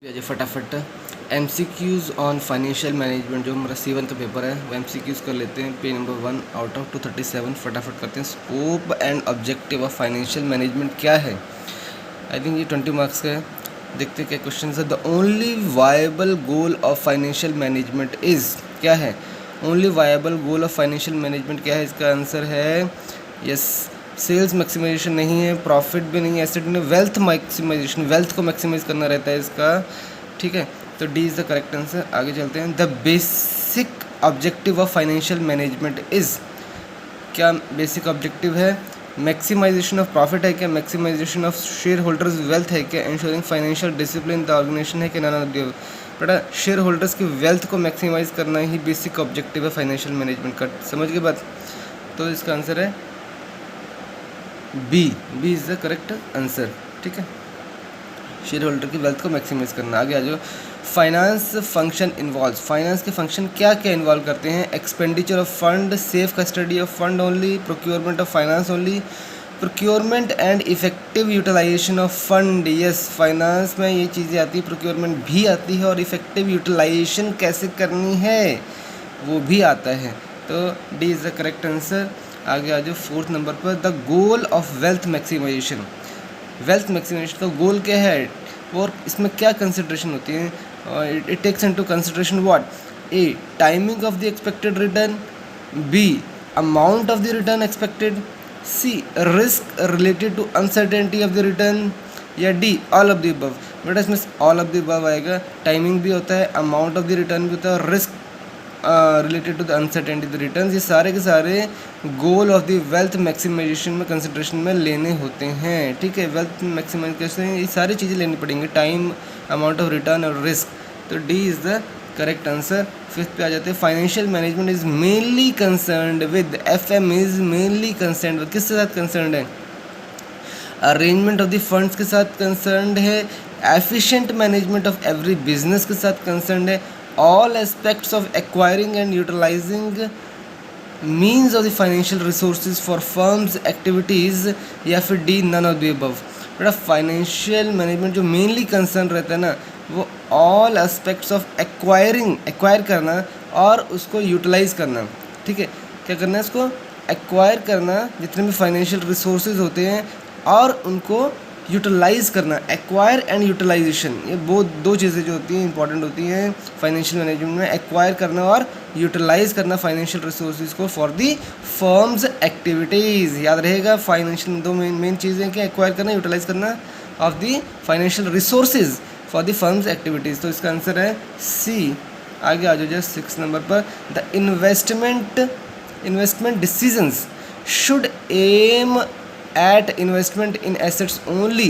जी फटाफट MCQs on financial management जो हमारा C1 का पेपर है वो MCQs कर लेते हैं। पे नंबर 1 आउट ऑफ 237 फटाफट करते हैं। Scope and objective of financial management क्या है? आई थिंक ये 20 मार्क्स का है। देखते हैं क्या क्वेश्चन है। The only viable goal of financial management is, क्या है only viable goal of financial management? क्या है इसका आंसर? है यस, सेल्स मैक्सिमाइजेशन नहीं है, प्रॉफिट भी नहीं है, एसेट नहीं, वेल्थ मैक्सिमाइजेशन, वेल्थ को मैक्सिमाइज करना रहता है इसका। ठीक है, तो D is the correct answer. आगे चलते हैं। The basic objective of financial management is, क्या बेसिक ऑब्जेक्टिव है? मैक्सिमाइजेशन ऑफ प्रॉफिट है क्या? Maximization of share holders wealth है क्या? Ensuring financial discipline the organization है कि नॉन ऑफ द? बेटा शेयर होल्डर्स की वेल्थ को मैक्सिमाइज करना ही बेसिक ऑब्जेक्टिव है फाइनेंशियल मैनेजमेंट का। समझ के बात? तो इसका आंसर है B is the correct answer. ठीक है, शेयर होल्डर की वेल्थ को मैक्सिमाइज करना। आगे आ जाओ। फाइनेंस फंक्शन इन्वॉल्व, फाइनेंस के फंक्शन क्या क्या इन्वॉल्व करते हैं? Expenditure of fund, safe custody of fund only, procurement of finance only, procurement and effective utilisation of fund. Yes, finance में ये चीज़ें आती है, प्रोक्योरमेंट भी आती है और इफेक्टिव यूटिलाइजेशन कैसे करनी है वो भी आता है। तो D is the correct answer. आगे आ जाओ 4th नंबर पर। The goal of wealth maximisation, wealth maximisation का गोल क्या है और इसमें क्या कंसिड्रेशन होती है? It takes into consideration what? A, timing of the expected return, B, amount of the return expected, C, risk related to uncertainty of the return, या D, all of the above. बेटा इसमें all of the above आएगा। Timing भी होता है, amount of the return भी होता है और risk related to the uncertainty the return, ये सारे के सारे goal of the wealth maximisation में कंसिड्रेशन में लेने होते हैं। ठीक है, वेल्थ मैक्सिमाइजेशन ये सारी चीज़ें लेनी पड़ेंगी, टाइम, अमाउंट ऑफ रिटर्न और रिस्क। तो D is the correct answer. 5th पे आ जाते हैं। Financial management is mainly concerned with, FM is mainly concerned with, किसके साथ कंसर्न्ड है? अरेंजमेंट ऑफ द फंड्स के साथ कंसर्न्ड है, efficient management of every business के साथ कंसर्न्ड है, all aspects of acquiring and utilizing means of the financial resources for firms activities, या फिर D, none of the above। बेटा फाइनेंशियल मैनेजमेंट जो मेनली कंसर्न रहता है ना वो ऑल एस्पेक्ट्स ऑफ एक्वायर करना और उसको यूटिलाइज करना। ठीक है, क्या करना है? इसको एक्वायर करना, जितने भी फाइनेंशियल रिसोर्सेज होते हैं और उनको यूटिलाइज़ करना। एक्वायर एंड यूटिलाइजेशन, ये वो दो चीज़ें जो होती हैं इंपॉर्टेंट होती हैं फाइनेंशियल मैनेजमेंट में। एक्वायर करना और यूटिलाइज़ करना फाइनेंशियल रिसोर्सेज को फॉर दी फर्म्स एक्टिविटीज़। याद रहेगा, फाइनेंशियल दो मेन चीज़ें कि एक्वायर करना, यूटिलाइज़ करना of the financial resources for the firms activities. तो इसका आंसर है सी। आगे आ जाओ जस्ट 6 नंबर पर। The investment decisions should aim at investment in assets only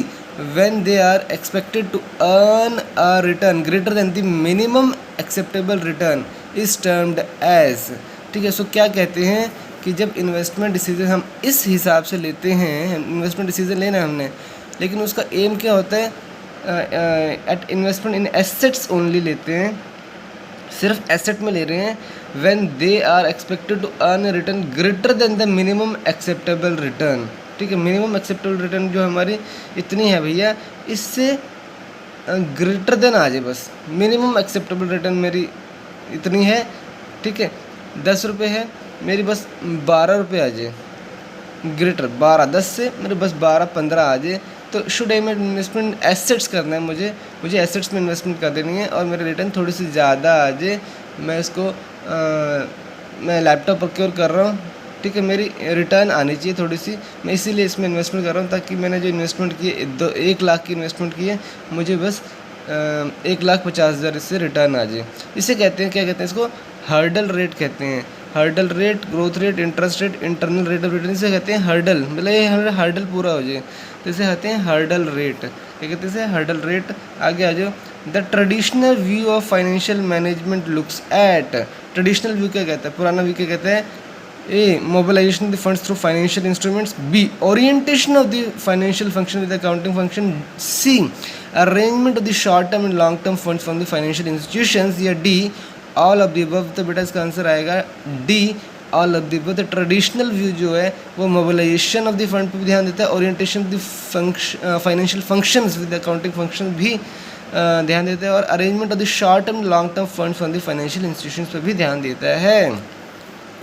when they are expected to earn a return greater than the minimum acceptable return is termed as। ठीक है, सो क्या कहते हैं कि जब इन्वेस्टमेंट डिसीजन हम इस हिसाब से लेते हैं, इन्वेस्टमेंट डिसीजन लेना है हमने, लेकिन उसका एम क्या होता है? At investment in assets only लेते हैं, सिर्फ एसेट में ले रहे हैं। When they are expected to earn a return greater than the minimum acceptable return. ठीक है, मिनिमम एक्सेप्टेबल रिटर्न जो हमारी इतनी है भैया, इससे ग्रेटर देन आ जाए बस। मिनिमम एक्सेप्टेबल रिटर्न मेरी इतनी है, ठीक है, 10 रुपये है, मेरी बस 12 रुपये आ जाए। ग्रेटर 12, 10 से मेरे बस 12-15 आ जाए। तो शुड एम इन्वेस्टमेंट एसेट्स करना है, मुझे एसेट्स में इन्वेस्टमेंट कर देनी है और मेरे रिटर्न थोड़ी सी ज़्यादा आ जाए। मैं इसको मैं लैपटॉप प्रोक्योर कर रहा हूँ, ठीक है, मेरी रिटर्न आनी चाहिए थोड़ी सी, मैं इसीलिए इसमें इन्वेस्टमेंट कर रहा हूँ ताकि मैंने जो इन्वेस्टमेंट की है 1 लाख की इन्वेस्टमेंट की है, मुझे बस 1,50,000 इससे रिटर्न आ जाए। इसे कहते हैं, क्या कहते हैं इसको? हर्डल रेट कहते हैं। Hurdle rate, growth rate, interest rate, internal rate of return, इसे कहते हैं हर्डल। मतलब ये हर्डल पूरा हो जाए तो इसे कहते हैं हर्डल रेट। क्या कहते हैं इसे? Hurdle rate. आगे आ जाओ। The traditional view of financial management looks at, traditional view क्या कहता है? पुराना व्यू क्या कहता है? A, mobilization of the funds through financial instruments, B, orientation of the financial function with the accounting function, C, arrangement of the short term and long term funds from the financial institutions, या D, all of the above। तो बेटा इसका answer आएगा D, all of the. The traditional view जो है वो mobilisation of the fund पर भी ध्यान देता है, orientation of the financial functions with accounting function भी ध्यान देता है, और arrangement of the short term long term fund from the financial institutions पर भी ध्यान देता है।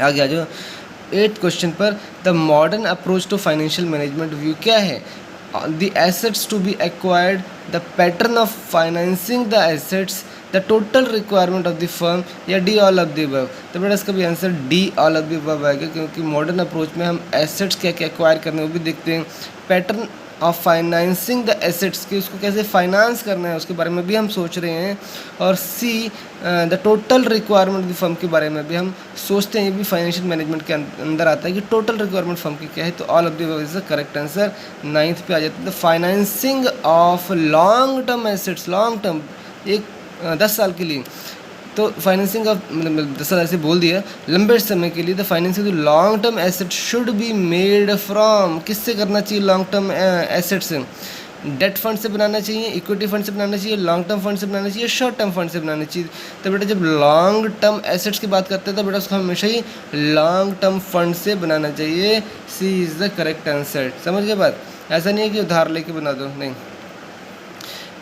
आगे आ जाओ 8th क्वेश्चन पर, the modern approach to financial management view क्या है? The assets to be acquired, the pattern of financing the assets, the total requirement of the firm, या D all of the above. तो बेटा इसका भी answer D all of the above आएगा, क्योंकि modern approach में हम एसेट्स क्या क्या एक्वायर करने वो भी देखते हैं, pattern of financing the assets की उसको कैसे फाइनेंस करना है उसके बारे में भी हम सोच रहे हैं, और see the total requirement of firm के बारे में भी हम सोचते हैं। ये भी फाइनेंशियल मैनेजमेंट के अंदर आता है कि टोटल रिक्वायरमेंट फर्म की क्या है, तो all of the above is the correct answer. 9th पे आ जाता है the financing of long term assets, long term 10 साल के लिए, तो फाइनेंसिंग ऑफ मतलब 10 साल ऐसे बोल दिया लंबे समय के लिए, the financing long term asset should be made from, किससे करना चाहिए long term assets? Debt fund से बनाना चाहिए, इक्विटी फंड से बनाना चाहिए, लॉन्ग टर्म फंड से बनाना चाहिए, शॉर्ट टर्म फंड से बनाना चाहिए। तो बेटा जब लॉन्ग टर्म एसेट्स की बात करते हैं तो बेटा उसको हमेशा ही लॉन्ग टर्म फंड से बनाना चाहिए। सी इज़ द करेक्ट आंसर। समझ गए बात? ऐसा नहीं है कि उधार लेके बना दो, नहीं।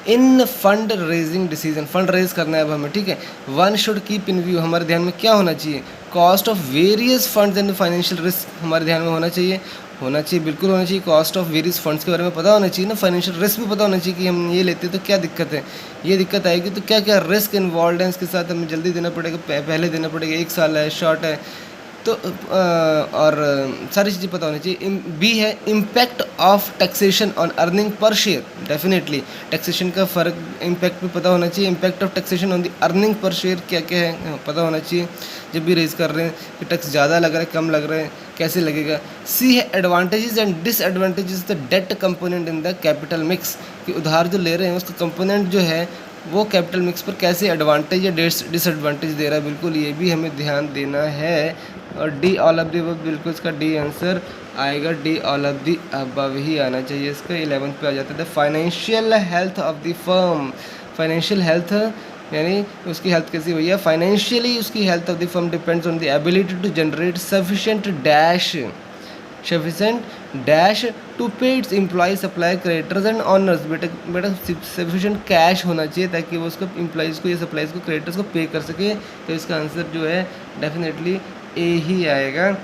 In fund raising decision, fund raise करना है अब हमें, ठीक है। One should keep in view, हमारे ध्यान में क्या होना चाहिए? Cost of various funds and financial risk हमारे ध्यान में होना चाहिए, बिल्कुल होना चाहिए। कॉस्ट ऑफ वेरियस फंड्स के बारे में पता होना चाहिए ना, फाइनेंशियल रिस्क भी पता होना चाहिए कि हम ये लेते तो क्या दिक्कत है, ये दिक्कत आएगी तो क्या क्या रिस्क इन्वॉल्व है, इसके साथ हमें जल्दी देना पड़ेगा, पहले देना पड़ेगा, 1 साल है, शॉर्ट है, तो और सारी चीज़ें पता होनी चाहिए। बी है impact of taxation on earning per share, definitely taxation का फ़र्क इम्पैक्ट भी पता होना चाहिए। Impact of taxation on the earning per share क्या क्या है पता होना चाहिए जब भी रेज कर रहे हैं कि टैक्स ज़्यादा लग रहा है, कम लग रहा है, कैसे लगेगा। सी है advantages and disadvantages the debt component in the capital mix, कि उधार जो ले रहे हैं उसका कंपोनेंट जो है वो कैपिटल मिक्स पर कैसे एडवांटेज या डिसएडवांटेज दे रहा है, बिल्कुल ये भी हमें ध्यान देना है। और D all of the above, बिल्कुल इसका डी आंसर आएगा, D all of the above ही आना चाहिए इसका। 11th पे आ जाता है the financial health of the firm, financial health यानी उसकी हेल्थ कैसी हुई है, फाइनेंशियली उसकी health of the firm depends on the ability to generate sufficient cash to pay its employ supply creditors and owners. बेटा सफिशेंट कैश होना चाहिए ताकि वो उसको एम्प्लॉयज़ को या सप्लाईज को क्रेडिटर्स को पे कर सके, तो इसका आंसर जो है डेफिनेटली ए ही आएगा।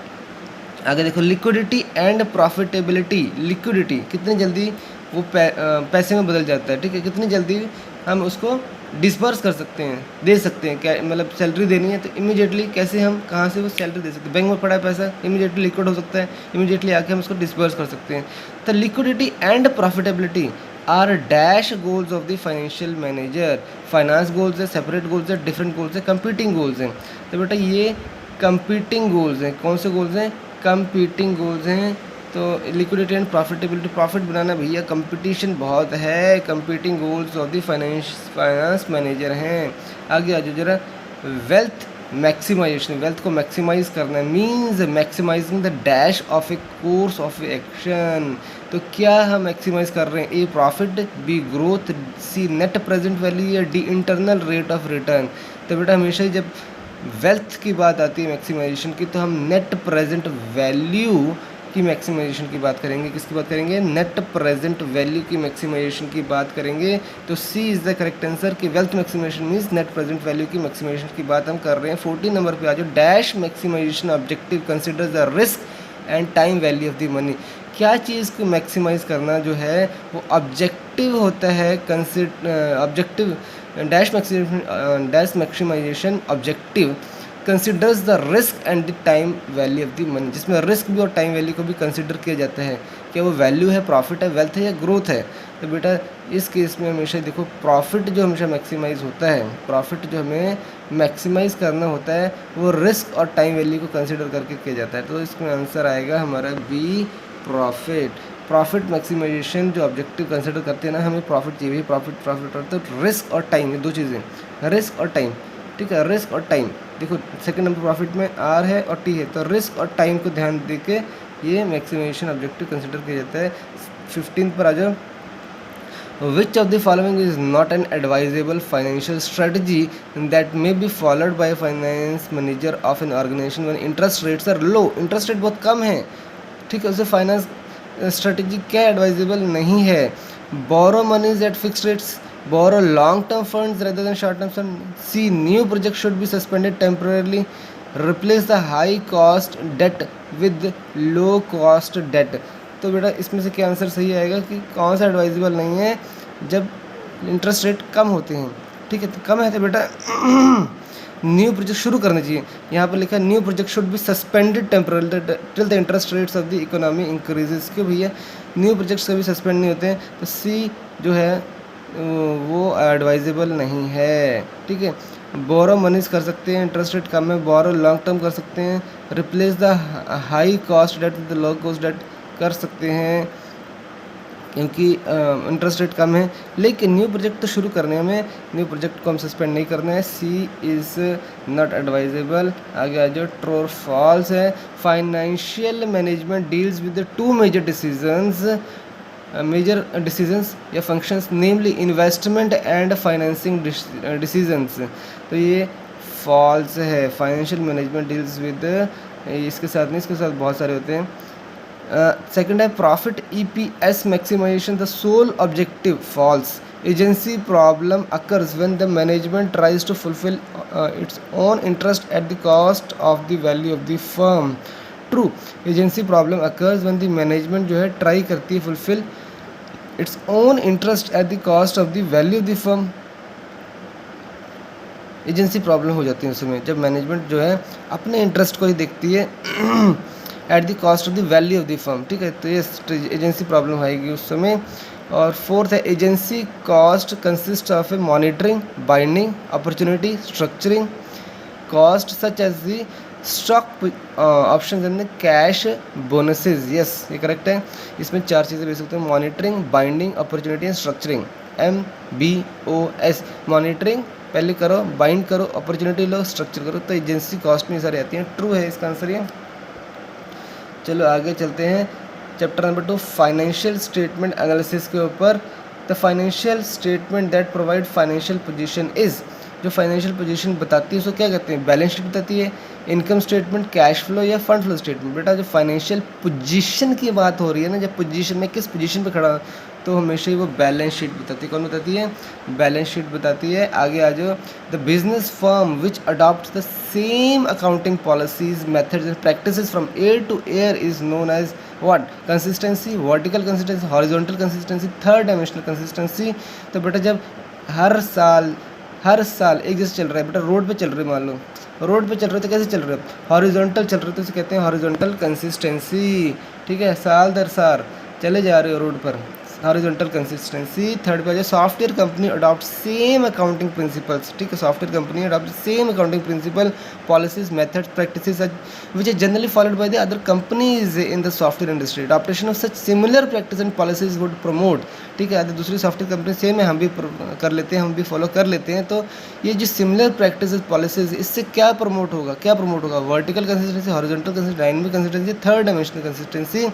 आगे देखो लिक्विडिटी एंड प्रॉफिटेबिलिटी, लिक्विडिटी कितनी जल्दी वो पैसे में बदल जाता है, ठीक है, कितनी जल्दी हम उसको डिस्पर्स कर सकते हैं, दे सकते हैं, क्या मतलब सैलरी देनी है तो इमीडिएटली कैसे हम कहाँ से वो सैलरी दे सकते हैं, बैंक में पड़ा है पैसा इमीडिएटली लिक्विड हो सकता है, इमीडिएटली आके हम उसको डिस्पर्स कर सकते हैं। तो liquidity and profitability are dash goals of the financial manager, finance goals है, सेपरेट गोल्स है, डिफरेंट गोल्स है, कंपीटिंग गोल्स हैं। तो बेटा ये कंपीटिंग गोल्स हैं, कौन से गोल्स हैं? कंपीटिंग गोल्स हैं। तो लिक्विडिटी एंड प्रॉफिटेबिलिटी, प्रॉफिट बनाना भैया कंपटीशन बहुत है, competing goals of the finance manager हैं। आगे आ जाओ जरा, वेल्थ मैक्सिमाइजेशन, वेल्थ को मैक्सिमाइज करना means maximising the dash of a course of action. तो क्या हम मैक्सिमाइज कर रहे हैं? A profit, B growth, C net present value, या D internal rate of return. तो बेटा हमेशा ही जब वेल्थ की बात आती है मैक्सिमाइजेशन की तो हम नेट प्रेजेंट वैल्यू की मैक्सिमाइजेशन की बात करेंगे। किसकी बात करेंगे? नेट प्रेजेंट वैल्यू की मैक्सिमाइजेशन की बात करेंगे। तो C is the correct answer कि wealth maximisation means net present value की मैक्सिमाइजेशन की बात हम कर रहे हैं। 14 नंबर पे आ जाओ, dash maximisation objective considers the risk and time value of the money. क्या चीज़ को मैक्सिमाइज करना जो है वो ऑब्जेक्टिव होता है, objective dash maximisation objective considers the risk and the time value of the money, जिसमें रिस्क भी और टाइम वैल्यू को भी कंसिडर किया जाता है। क्या वो वैल्यू है, प्रॉफिट है, वेल्थ है या ग्रोथ है? तो बेटा इस केस में हमेशा देखो प्रॉफिट जो हमेशा मैक्सिमाइज होता है, प्रॉफिट जो हमें मैक्सिमाइज करना होता है वो रिस्क और टाइम वैल्यू को कंसिडर करके किया जाता है। तो इसमें आंसर आएगा हमारा बी, प्रॉफिट। प्रॉफिट मैक्सिमाइजेशन जो ऑब्जेक्टिव कंसिडर करते हैं ना, हमें प्रॉफिट चाहिए, प्रॉफिट और तो रिस्क और टाइम, ये दो चीज़ें, रिस्क और टाइम, ठीक है, रिस्क और टाइम। देखो सेकंड नंबर प्रॉफिट में आर है और टी है, तो रिस्क और टाइम को ध्यान दे के ये मैक्सिमाइजेशन ऑब्जेक्टिव कंसिडर किया जाता है। 15 पर आ जाओ, which of the following is not an advisable financial strategy that may be followed by finance manager of an organisation when interest rates are low, interest rate बहुत कम है, ठीक है, उसे फाइनेंस स्ट्रेटजी क्या एडवाइजेबल नहीं है? Borrow monies at fix rates, borrow long term funds rather than short term funds. C, new projects should be suspended temporarily. Replace the high cost debt with low cost debt. तो बेटा इसमें से क्या answer सही आएगा कि कौन सा एडवाइजेबल नहीं है जब इंटरेस्ट रेट कम होते हैं, ठीक है। तो कम है तो बेटा न्यू प्रोजेक्ट शुरू करना चाहिए। यहाँ पर लिखा है new project should be suspended temporary till the interest rates of the economy increases. क्यों भैया, न्यू प्रोजेक्ट्स कभी सस्पेंड नहीं होते हैं, तो सी जो है वो एडवाइजेबल नहीं है, ठीक है। बोरो मनीज कर सकते हैं, इंटरेस्ट रेट कम है, बोरो लॉन्ग टर्म कर सकते हैं, replace the high cost debt with the low cost debt कर सकते हैं क्योंकि इंटरेस्ट रेट कम है। लेकिन न्यू प्रोजेक्ट तो शुरू करने में न्यू प्रोजेक्ट को हम सस्पेंड नहीं करना है। C is not advisable. आगे जो ट्रू और फॉल्स है। Financial management deals with the two major decisions या functions, namely investment and financing decisions. तो ये फॉल्स है। फाइनेंशियल मैनेजमेंट डील्स विद, इसके साथ नहीं, इसके साथ बहुत सारे होते हैं। सेकंड है profit EPS maximisation the sole objective, false. Agency problem occurs when the management tries to fulfil its own interest at the cost of the value of the firm, true. Agency problem occurs when the management जो है try करती है fulfil its own interest at the cost of the value of the firm. Agency problem हो जाती है उस समय जब मैनेजमेंट जो है अपने इंटरेस्ट को ही देखती है eight the cost of the value of the firm, ठीक है। तो ये एजेंसी प्रॉब्लम आएगी उस समय। और फोर्थ है agency cost consist of a monitoring, binding, opportunity, structuring cost such as the stock option and cash bonuses. Yes, ये करेक्ट है। इसमें चार चीज़ें भेज सकते हैं, monitoring, binding, opportunity and structuring. MBOS। Monitoring पहले करो, बाइंड करो, अपॉर्चुनिटी लो, स्ट्रक्चर करो। तो एजेंसी कॉस्ट में सारी आती हैं। ट्रू है इसका आंसर ये। चलो आगे चलते हैं chapter number 2 financial statement analysis के ऊपर। The financial statement that provide financial position is, जो फाइनेंशियल पोजीशन बताती है उसको क्या कहते हैं? बैलेंस शीट बताती है, इनकम स्टेटमेंट, कैश फ्लो या फंड फ्लो स्टेटमेंट। बेटा जो फाइनेंशियल पोजीशन की बात हो रही है ना, जब पोजीशन में किस पोजीशन पे खड़ा तो हमेशा ही वो बैलेंस शीट बताती है। कौन बताती है? बैलेंस शीट बताती है। आगे आ जाओ, the business firm which adopt the same accounting policies, methods and practices from year to year is known as what? Consistency, vertical consistency, horizontal consistency, third dimensional consistency. तो बेटा जब हर साल एक जैसे चल रहा है, बेटा रोड पे चल रहे, मान लो रोड पे चल रहे तो कैसे चल रहे हो? हॉरिजॉन्टल चल रहे तो इसे कहते हैं हॉरिजॉन्टल कंसिस्टेंसी, ठीक है। साल दर साल चले जा रहे हो रोड पर, हॉरिजॉन्टल कंसिस्टेंसी। थर्ड पे software company adopt same accounting principles, ठीक है। Software company adopt same accounting principle, policies, methods, practices which are generally followed by the other companies in the software industry. Adoption of such similar practice and policies would promote, ठीक है। दूसरी software company same है, हम भी कर लेते हैं, हम भी फॉलो कर लेते हैं। तो ये जो सिमिलर प्रैक्टिस पॉलिसीज, इससे क्या प्रमोट होगा? Vertical consistency, horizontal consistency, dynamic consistency, third dimensional consistency.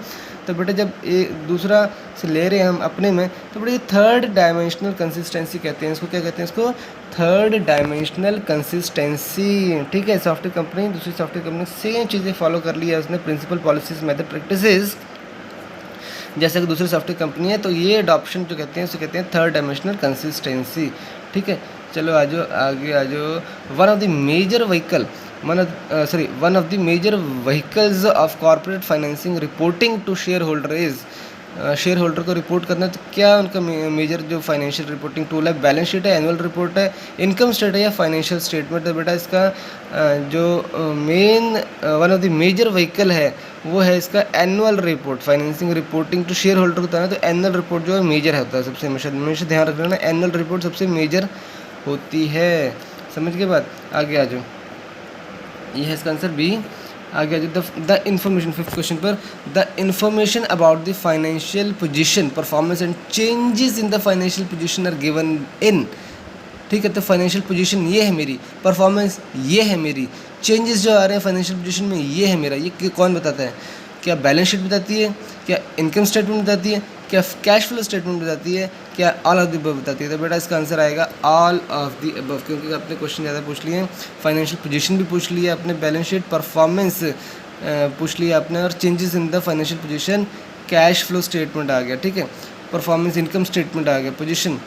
तो बेटा जब एक दूसरा से ले रहे हैं हम अपने में, तो बेटा ये थर्ड डायमेंशनल कंसिस्टेंसी कहते हैं। इसको क्या कहते हैं? इसको थर्ड डायमेंशनल कंसिस्टेंसी, ठीक है। सॉफ्टवेयर कंपनी, दूसरी सॉफ्टवेयर कंपनी सेम चीज़ें फॉलो कर लिया उसने, प्रिंसिपल, पॉलिसीज, मेथड, प्रैक्टिसेस, जैसे कि दूसरी सॉफ्टवेयर कंपनी है। तो ये अडॉप्शन जो कहते हैं उसे कहते हैं थर्ड डायमेंशनल कंसिस्टेंसी, ठीक है। चलो आगे आ जाओ। One of the major vehicles of corporate financing reporting to share holder is, share holder को रिपोर्ट करना है तो क्या उनका मेजर जो फाइनेंशियल रिपोर्टिंग टूल है? बैलेंस शीट है, एनुअल रिपोर्ट है, इनकम स्टेटमेंट है या फाइनेंशियल स्टेटमेंट? तो बेटा इसका जो main one of the major vehicle है वो है इसका annual report. Financing reporting to share holder को बताना, तो एनुअल रिपोर्ट जो है मेजर होता है सबसे, हमेशा ध्यान रखना ना, एनुअल रिपोर्ट सबसे मेजर होती है। समझ के बाद आगे आ जाओ, ये है इसका आंसर बी। आगे द इन्फॉर्मेशन, फिफ्थ क्वेश्चन पर, the information about the financial position, performance and changes in the financial position are given in, ठीक है। तो फाइनेंशियल पोजीशन ये है मेरी, परफॉर्मेंस ये है मेरी, चेंजेस जो आ रहे हैं फाइनेंशियल पोजीशन में ये है मेरा। ये कौन बताता है? क्या बैलेंस शीट बताती है? क्या इनकम स्टेटमेंट बताती है? क्या कैश फ्लो स्टेटमेंट बताती है? क्या ऑल ऑफ द अबव बताती है? तो बेटा इसका आंसर आएगा ऑल ऑफ द अबव, क्योंकि आपने क्वेश्चन ज़्यादा पूछ लिए हैं। फाइनेंशियल पोजीशन भी पूछ लिया आपने, बैलेंस शीट, परफॉर्मेंस पूछ लिया आपने, और changes in the financial position, cash flow statement आ गया, ठीक है। परफॉर्मेंस, इनकम स्टेटमेंट आ गया, पोजीशन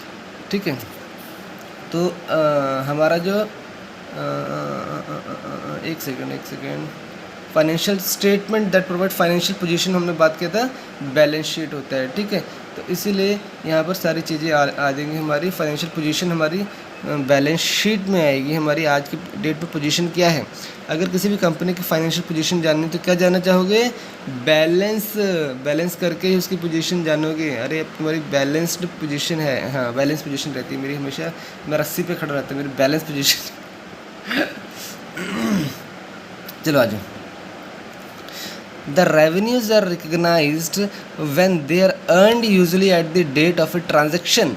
ठीक है। तो हमारा जो एक second financial statement that provide financial position, हमने बात किया था बैलेंस शीट होता है, ठीक है। तो इसीलिए यहाँ पर सारी चीज़ें आ जाएंगी। हमारी फाइनेंशियल पोजीशन हमारी बैलेंस शीट में आएगी। हमारी आज की डेट पर पोजीशन क्या है। अगर किसी भी कंपनी की फाइनेंशियल पोजीशन जाननी तो क्या जानना चाहोगे, बैलेंस करके ही उसकी पोजीशन जानोगे। अरे तुम्हारी बैलेंस्ड पोजीशन है, हाँ बैलेंस पोजीशन रहती है मेरी हमेशा, मैं रस्सी पे खड़ा रहता है मेरी बैलेंस पोजीशन। चलो आ जाओ। The revenues are recognized when they are earned, usually at the date of a transaction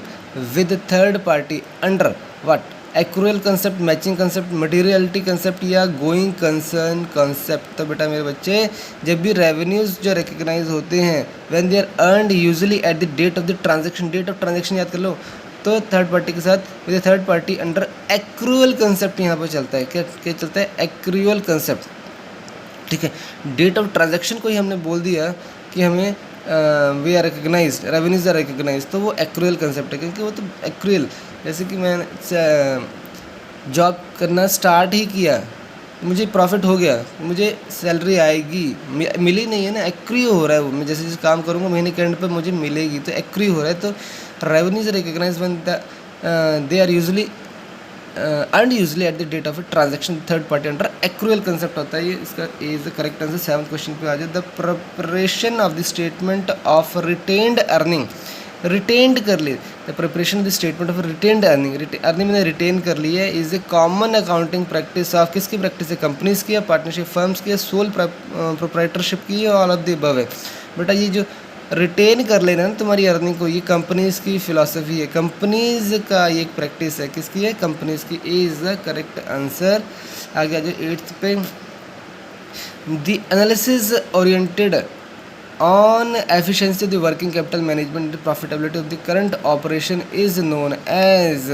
with a third party under what? Accrual concept, matching concept, materiality concept या going concern concept। तो बेटा मेरे बच्चे, जब भी revenues जो recognize होते हैं when they are earned usually at the date of the transaction, date of transaction याद कर लो, तो थर्ड पार्टी के साथ with third party under accrual concept यहाँ पर चलता है। क्या चलता है, एक्रूअल कंसेप्ट, ठीक है। डेट ऑफ ट्रांजैक्शन को ही हमने बोल दिया कि हमें we are recognised, revenues are recognised, तो वो एक्रूअल कंसेप्ट है, क्योंकि वो तो एक्रूअल, जैसे कि मैं जॉब करना स्टार्ट ही किया, मुझे प्रॉफिट हो गया, मुझे सैलरी आएगी, मिली नहीं है ना, एक्रू हो रहा है वो, मैं जैसे जैसे काम करूँगा महीने के एंड पर मुझे मिलेगी, तो एक्रू हो रहा है। तो revenues recognise when they are usually earned usually at the date of a transaction third party under accrual concept होता है। ये इसका is the correct answer. 7th question पे आ जाए। The preparation of the statement of retained earning, retained कर ली, the preparation of the statement of retained earning, earning मैंने रिटेन कर ली है, is a common accounting practice of, किसकी प्रैक्टिस है, कंपनीज की या पार्टनरशिप फर्म्स की या सोल प्रोप्राइटरशिप की या ऑल ऑफ द अबव है। बेटा ये जो रिटेन कर लेना ना तुम्हारी अर्निंग को, ये कंपनीज़ की फ़िलासफ़ी है, कंपनीज़ का ये एक प्रैक्टिस है, किसकी है, कंपनीज़ की। A is the correct answer. आगे आ जाओ 8th पे। The analysis oriented on efficiency of the working capital management profitability of the current operation is known as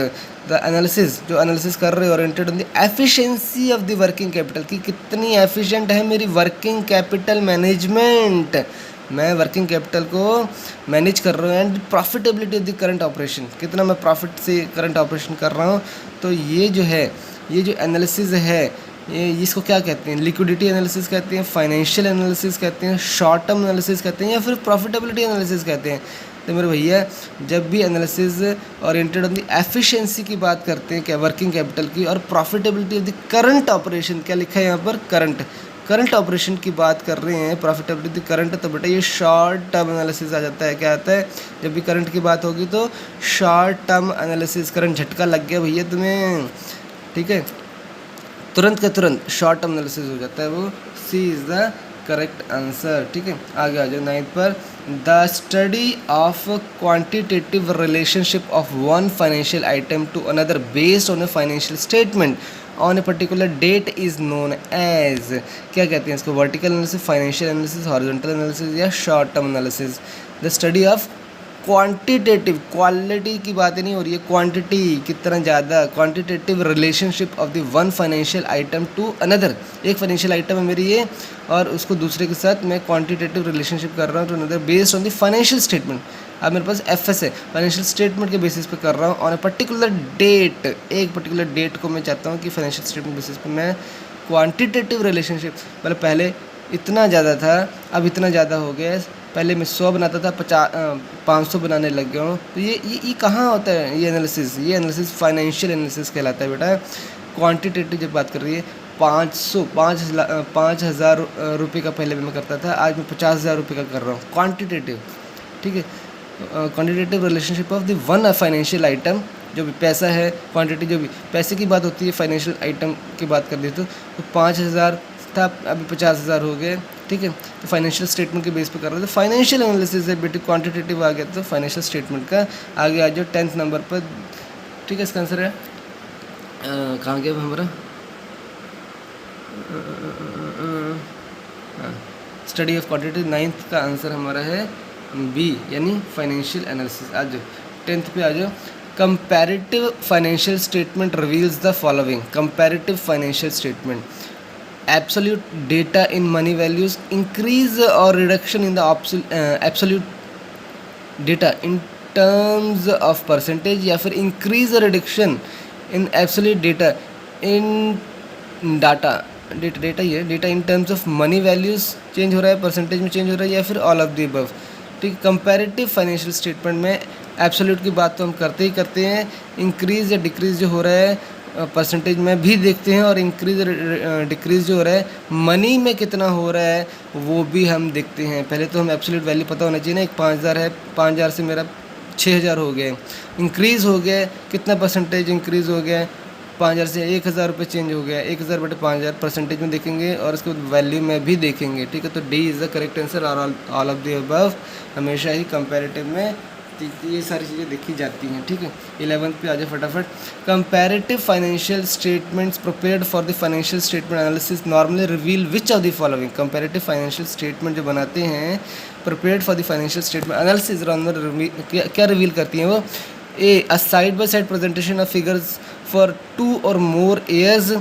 the analysis, जो एनालिसिस कर रहे oriented on the efficiency of the working capital, की कितनी efficient है मेरी working capital management, मैं working capital को manage कर रहा हूँ, and profitability of the current operation, कितना मैं प्रॉफिट से करंट ऑपरेशन कर रहा हूँ। तो ये जो है, ये जो एनालिसिस है, ये इसको क्या कहते हैं, लिक्विडिटी एनालिसिस कहते हैं, फाइनेंशियल एनालिसिस कहते हैं, शॉर्ट टर्म एनालिसिस कहते हैं, या फिर प्रॉफिटेबिलिटी एनालिसिस कहते हैं। तो मेरे भैया जब भी analysis oriented on the efficiency की बात करते हैं क्या, वर्किंग कैपिटल की, और profitability of the current operation, क्या लिखा है यहाँ पर, करंट ऑपरेशन की बात कर रहे हैं, प्रॉफिटेबिलिटी करंट, तो बेटा ये शॉर्ट टर्म एनालिसिस आ जाता है। क्या आता है, जब भी करंट की बात होगी तो शॉर्ट टर्म एनालिसिस, करंट झटका लग गया भैया तुम्हें, ठीक है, तुरंत का तुरंत शॉर्ट टर्म एनालिसिस हो जाता है वो। C is the correct answer, ठीक है। आगे आ जाओ 9th पर। The study of quantitative relationship of one financial item to another based on a financial statement on a particular date is known as, क्या कहते हैं इसको, vertical analysis, financial analysis, horizontal analysis या short term analysis. The study of quantitative, quality की बातें नहीं हो रही है, क्वांटिटी कितना ज़्यादा, quantitative relationship of the one financial item to another, एक फाइनेंशियल आइटम है मेरी ये, और उसको दूसरे के साथ मैं क्वांटिटेटिव रिलेशनशिप कर रहा हूँ to another based on the financial statement. अब मेरे पास एफएस है, फाइनेंशियल स्टेटमेंट के बेसिस पे कर रहा हूँ ऑन ए पर्टिकुलर डेट, एक पर्टिकुलर डेट को मैं चाहता हूँ कि फाइनेंशियल स्टेटमेंट बेसिस पे मैं क्वांटिटेटिव रिलेशनशिप, मतलब पहले इतना ज़्यादा था अब इतना ज़्यादा हो गया, पहले मैं 100 बनाता था 500 बनाने लग गया हूँ। तो ये कहाँ होता है ये एनालिसिस फाइनेंशियल एनालिसिस कहलाता है बेटा। क्वांटिटेटिव जब बात कर रही है 5,000 रुपये का पहले मैं करता था, आज मैं 50,000 रुपये का कर रहा हूँ, क्वांटिटेटिव, ठीक है। Quantitative relationship of the one financial item, जो भी पैसा है, क्वांटिटी जो भी पैसे की बात होती है, फाइनेंशियल आइटम की बात कर दी तो 5,000 था अभी 50,000 हो गए, ठीक है। तो फाइनेंशियल स्टेटमेंट के बेस पे कर रहे थे, फाइनेंशियल एनालिसिस है बेटी, क्वांटिटेटिव आ गया तो फाइनेंशियल स्टेटमेंट का आगे आ जाओ 10th नंबर पर, ठीक है। इसका आंसर है कहाँ गया हमारा, स्टडी ऑफ क्वांटिटी, 9th का आंसर हमारा है बी, यानी फाइनेंशियल एनालिसिस। आ जाओ 10th पे आ जाओ। Comparative financial statement reveals the following, comparative financial statement, absolute data in money values, increase or reduction in the absolute data in terms of percentage या फिर इंक्रीज और reduction in absolute data in data data ही है, data in terms of money values change हो रहा है, percentage में change हो रहा है, या फिर ऑल ऑफ द अबव। ठीक है, कंपैरेटिव फाइनेंशियल स्टेटमेंट में एब्सोल्यूट की बात तो हम करते ही करते हैं, इंक्रीज़ या डिक्रीज़ जो हो रहा है परसेंटेज में भी देखते हैं, और इंक्रीज डिक्रीज़ जो हो रहा है मनी में कितना हो रहा है वो भी हम देखते हैं। पहले तो हम एब्सोल्यूट वैल्यू पता होना चाहिए ना, एक 5000 है, 5000 से मेरा 6000 हो गया, इंक्रीज़ हो गया, कितना परसेंटेज इंक्रीज़ हो गया, 5000 से 1000 रुपये चेंज हो गया, 1000 बटे 5000 परसेंटेज में देखेंगे और उसके बाद वैल्यू में भी देखेंगे। ठीक है, तो D is the correct answer, all of the above हमेशा ही कंपैरेटिव में ये सारी चीज़ें देखी जाती हैं। ठीक है, 11th पे आ जाए फटाफट। Comparative financial statements prepared for the financial statement analysis normally reveal which of the following. Comparative financial statement जो बनाते हैं prepared for the financial statement analysis क्या रिवील करती हैं वो? A side by side presentation of figures for 2 or more years.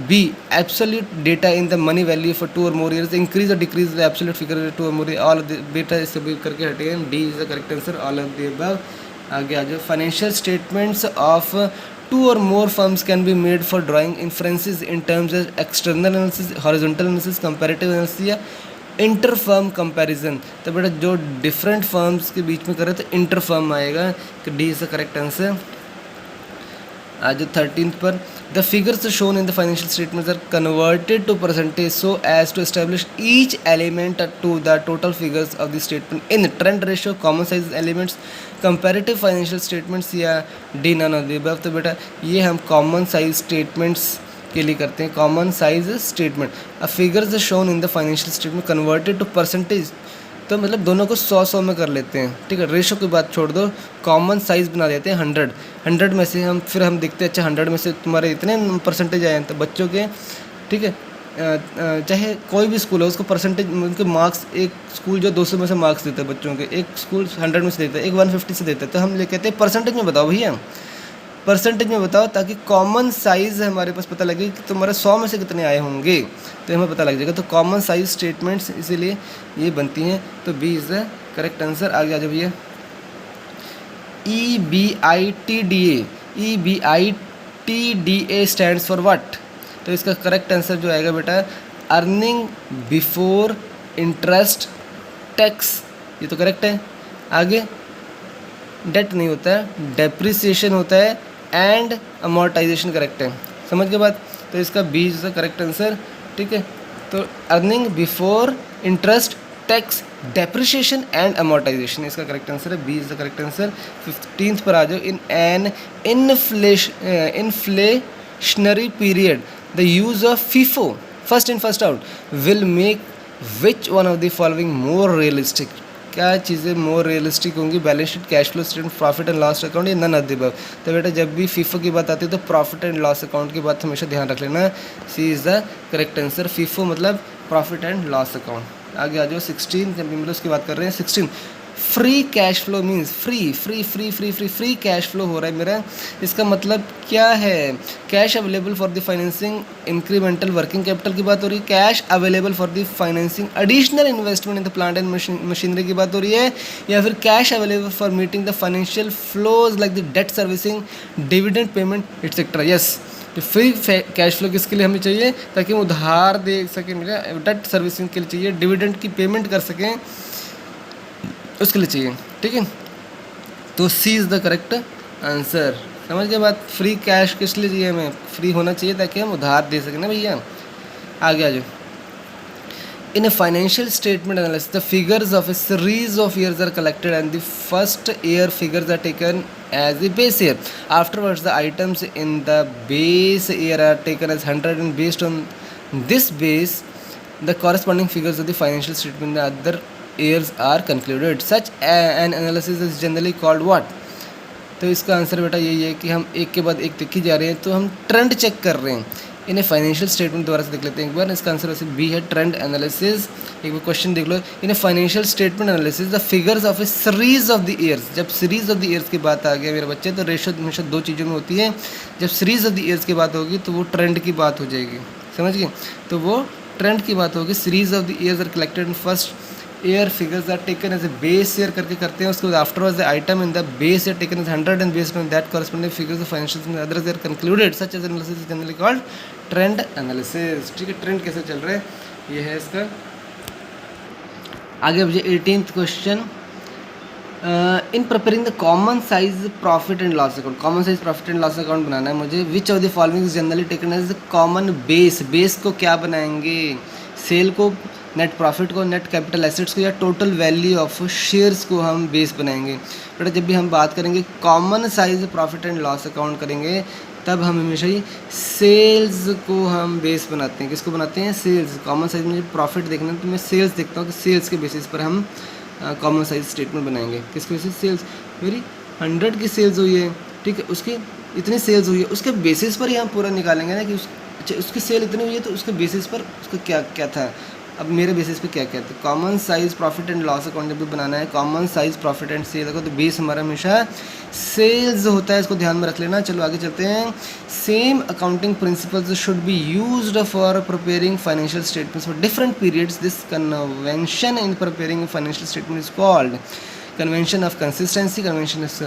B absolute data in the money value for 2 or more years, increase or decrease the absolute figure 2 or more, all of the data इस सभी करके हटे हैं। D is the correct answer, all of the above। आगे आ जाओ, financial statements of 2 or more firms can be made for drawing inferences in terms of external analysis, horizontal analysis, comparative analysis या inter firm comparison. तो बेटा जो different firms के बीच में करे तो इंटर फर्म आएगा, कि D is the correct answer. आज 13th पर the figures shown in the financial statements are converted to percentage so as to establish each element to the total figures of the statement in trend ratio common size elements. Comparative financial statements या D none of the above. तो बेटा ये हम common size statements के लिए करते हैं, common size statement. Uh figures shown in the financial statement converted to percentage, तो मतलब दोनों को 100 में कर लेते हैं। ठीक है, रेशो की बात छोड़ दो, कॉमन साइज़ बना देते हैं 100 में से हम फिर हम देखते हैं अच्छा 100 में से तुम्हारे इतने परसेंटेज आए हैं, तो बच्चों के ठीक है चाहे कोई भी स्कूल हो उसको परसेंटेज उनके मार्क्स, एक स्कूल जो 200 में से मार्क्स देता है बच्चों के, एक स्कूल 100 में से देता है, एक 150 से देता है, तो हम ले कहते हैं परसेंटेज में बताओ भैया, परसेंटेज में बताओ, ताकि कॉमन साइज़ हमारे पास पता लगे कि तुम्हारे 100 में से कितने आए होंगे, तो हमें पता लग जाएगा। तो कॉमन साइज स्टेटमेंट्स इसीलिए ये बनती हैं, तो B is the correct answer. आगे आ जाओ भैया, EBITDA स्टैंड्स फॉर व्हाट? तो इसका करेक्ट आंसर जो आएगा बेटा अर्निंग बिफोर इंटरेस्ट टैक्स, ये तो करेक्ट है। आगे डेट नहीं होता है, डेप्रिसिएशन होता है, एंड अमोर्टाइजेशन करेक्ट है, समझ के बाद। तो इसका B is the correct answer. ठीक है, तो earning before interest tax depreciation and amortisation इसका करेक्ट आंसर है, B is the correct answer. 15th पर आ जाओ, in an inflationary period the use of FIFO first in first out will make which one of the following more realistic? क्या चीज़ें more realistic होंगी? Balance sheet, cash flow statement, profit and loss account, या none of the above. तो बेटा जब भी FIFO की बात आती है तो प्रॉफिट एंड लॉस अकाउंट की बात हमेशा ध्यान रख लेना, C is the correct answer. FIFO मतलब प्रॉफिट एंड लॉस अकाउंट। आगे आ जाओ 16, जब मतलब उसकी बात कर रहे हैं 16, free cash flow means free cash flow हो रहा है मेरा, इसका मतलब क्या है? Cash available for the financing incremental working capital की बात हो रही है, cash available for the financing additional investment in the plant and machinery की बात हो रही है, या फिर cash available for meeting the financial flows like the debt servicing, dividend payment etcetera. Yes, तो फ्री कैश फ्लो किसके लिए हमें चाहिए? ताकि हम उधार दे सकें, मेरा डेट सर्विसिंग के लिए चाहिए, डिविडेंड की पेमेंट कर सकें, उसके लिए चाहिए। ठीक है, तो C is the correct answer. समझ के बाद फ्री कैश किस लिए चाहिए? हमें फ्री होना चाहिए ताकि हम उधार दे सकें ना भैया। आगे आ जाओ, इन a financial statement analysis the figures of a series of years are collected and the first year figures are taken as the base year. Afterwards the items in the base year are taken as 100 and based on this base the corresponding figures of the financial statement in the other years are concluded. Such an analysis is generally called what? तो इसका answer बेटा यही है कि हम एक के बाद एक देखी जा रहे हैं, तो हम ट्रेंड चेक कर रहे हैं। इन्हें फाइनेंशियल स्टेटमेंट दोबारा से देख लेते हैं एक बार। इसका आंसर वैसे बी है, ट्रेंड एनालिसिस। एक बार क्वेश्चन देख लो, इन्हें financial statement analysis the figures of A series of the years. जब सीरीज ऑफ द ईयर्स की बात आ गया मेरे बच्चे, तो रेशो हमेशा दो चीज़ों में होती है। जब सीरीज ऑफ द ईयर्स की बात होगी तो वो ट्रेंड की बात हो जाएगी, समझ गए? तो वो ट्रेंड की बात होगी। Series of the years are collected in first year figures are taken as a base year करके करते हैं, उसके बाद after was the item in the base year taken as 100 and based on that corresponding figures of financial others are concluded such as analysis is generally called trend analysis. ठीक है, trend कैसे चल रहा है ये है इसका। आगे मुझे 18th question, in preparing the common size profit and loss account, common size profit and loss account बनाना है मुझे। Which of the following is generally taken as common base, base को क्या बनाएंगे, सेल को, नेट प्रॉफिट को, net capital assets को, या टोटल वैल्यू ऑफ शेयर्स को हम बेस बनाएंगे। बेटा जब भी हम बात करेंगे common size profit and loss account करेंगे तब हम हमेशा ही सेल्स को हम बेस बनाते हैं। किसको बनाते हैं? सेल्स। कॉमन साइज में प्रॉफिट देखना है तो मैं सेल्स देखता हूँ कि सेल्स के बेसिस पर हम कॉमन साइज स्टेटमेंट बनाएंगे। किसके बेसिस? सेल्स। मेरी 100 की सेल्स हुई है, ठीक है, उसकी इतनी सेल्स हुई है, उसके बेसिस पर ही हम पूरा निकालेंगे ना कि उसकी सेल इतनी हुई है तो उसके बेसिस पर उसका क्या क्या था। अब मेरे बेसिस पे क्या क्या था? Common size profit and loss account जब भी बनाना है, common size profit and sale account, तो बेस हमारा हमेशा सेल्स होता है, इसको ध्यान में रख लेना। चलो आगे चलते हैं। Same accounting principles should be used for preparing financial statements for different periods. This convention in preparing financial statement is called convention of consistency, convention of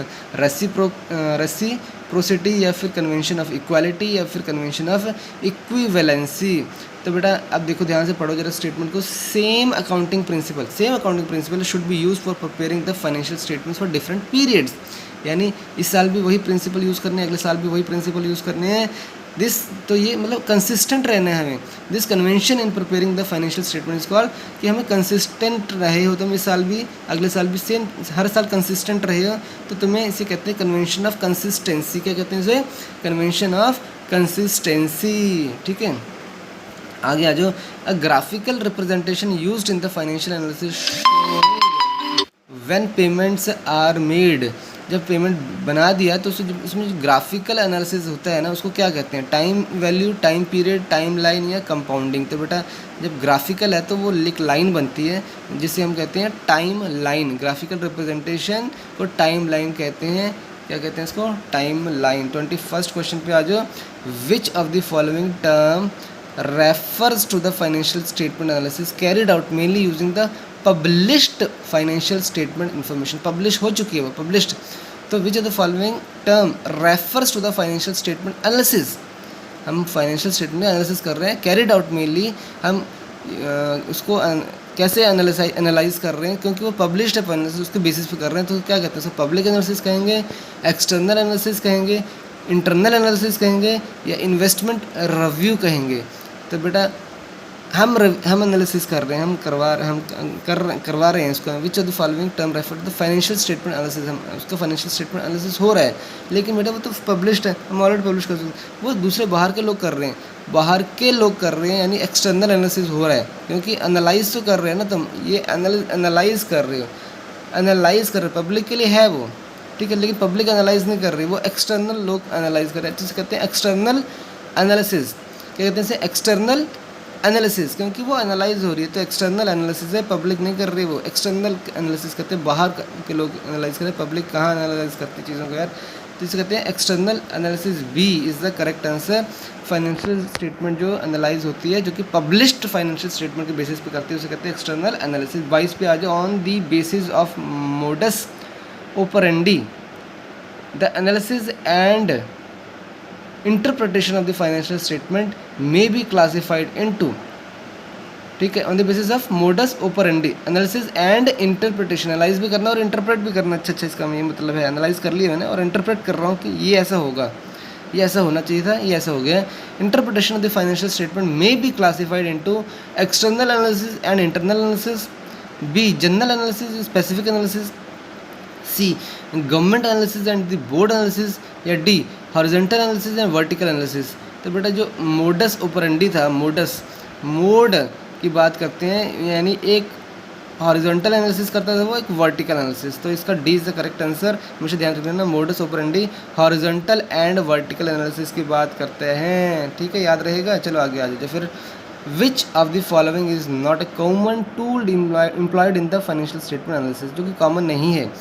reciprocity, या फिर कन्वेंशन ऑफ इक्वालिटी, या फिर कन्वेंशन ऑफ इक्विवेलेंसी। तो बेटा अब देखो ध्यान से पढ़ो जरा स्टेटमेंट को। Same accounting principal should be use for preparing the financial statements for different periods. यानी इस साल भी वही प्रिंसिपल यूज़ करने हैं, अगले साल भी वही प्रिंसिपल यूज़ करने हैं। दिस तो ये मतलब कंसिस्टेंट रहना है हमें। This convention in preparing the financial statement is called, कि हमें कंसिस्टेंट रहे हो तुम इस साल भी अगले साल भी सेम हर साल कंसिस्टेंट रहे हो तो तुम्हें इसे कहते हैं कन्वेंशन ऑफ कंसिस्टेंसी। क्या कहते हैं इसे? Convention of consistency. ठीक है, आगे आ जाओ। A graphical representation used in the financial analysis when payments are made. जब पेमेंट बना दिया तो उसमें जो ग्राफिकल एनालिसिस होता है ना उसको क्या कहते हैं? Time value, time period, time line या कंपाउंडिंग। तो बेटा जब ग्राफिकल है तो वो एक लाइन बनती है जिसे हम कहते हैं टाइम लाइन। ग्राफिकल रिप्रेजेंटेशन को टाइम लाइन कहते हैं। क्या कहते हैं इसको? Time line. 21st क्वेश्चन पे आ जाओ। Which of the following term refers to the financial statement analysis carried out mainly using the published financial statement information। publish हो चुकी है वो, published। तो which of the following term refers to the financial statement analysis। हम financial statement analysis कर रहे हैं, carried out mainly हम उसको कैसे एनालाइज कर रहे हैं क्योंकि वो पब्लिश्ड है एनालिसिस, उसके बेसिस पे कर रहे हैं। तो क्या कहते हैं उसको? पब्लिक एनालिसिस कहेंगे, एक्सटर्नल एनालिसिस कहेंगे, इंटरनल एनालिसिस कहेंगे, या इन्वेस्टमेंट रिव्यू कहेंगे। तो बेटा हम एनालिसिस कर रहे हैं, हम करवा रहे हैं इसको। Which of the following term refer to the financial statement analysis. हम उसका फाइनेंशियल स्टेटमेंट एनालिसिस हो रहा है लेकिन बेटा वो तो पब्लिश्ड है, हम ऑलरेडी पब्लिश कर सकते हैं। वो दूसरे बाहर के लोग कर रहे हैं, बाहर के लोग कर रहे हैं, यानी एक्सटर्नल एनालिसिस हो रहा है क्योंकि एनालाइज तो कर रहे हैं ना तुम, ये एनालाइज कर रहे हो, एनालाइज कर रहे हो, पब्लिक के लिए है वो, ठीक है, लेकिन पब्लिक एनालाइज नहीं कर रही, वो एक्सटर्नल लोग एनालाइज कर रहे हैं। जिसे कहते हैं एक्सटर्नल एनालिसिस। क्या कहते हैं इसे? एक्सटर्नल एनालिसिस, क्योंकि वो एनालाइज हो रही है तो एक्सटर्नल एनालिसिस है, पब्लिक नहीं कर रही। वो एक्सटर्नल एनालिसिस करते हैं, बाहर के लोग एनालाइज करें, पब्लिक कहाँ एनालाइज करती है चीज़ों को यार। तो इसे कहते हैं external analysis. B is the correct answer. Financial statement जो एनालाइज होती है जो कि पब्लिश्ड फाइनेंशियल स्टेटमेंट के बेसिस पे करती है उसे कहते हैं एक्सटर्नल एनालिसिस। 22 पे आ जाओ। On the basis of modus operandi the analysis and interpretation of the financial statement may be classified into, ठीक है, on the basis of modus operandi. Analysis and interpretation, analyse भी करना और इंटरप्रेट भी करना। अच्छा इसका ये मतलब है, एनालाइज कर लिया मैंने और इंटरप्रेट कर रहा हूँ कि ये ऐसा होगा, ये ऐसा होना चाहिए था, ये ऐसा हो गया। Interpretation of the financial statement may be classified into external analysis and internal analysis. B general analysis, specific analysis. C government analysis and the board analysis. या D horizontal analysis and vertical analysis. तो बेटा जो modus ओपरेंडी था, mode की बात करते हैं, यानी एक हॉरिजॉन्टल एनालिसिस करता था वो, एक वर्टिकल एनालिसिस। तो इसका D is the correct answer. मुझे ध्यान रखना ना, modus operandi horizontal and vertical analysis की बात करते हैं, ठीक है, याद रहेगा। चलो आगे आ जाइए फिर। विच of the following is not a common tool employed in the financial statement analysis. जो कि कॉमन नहीं है।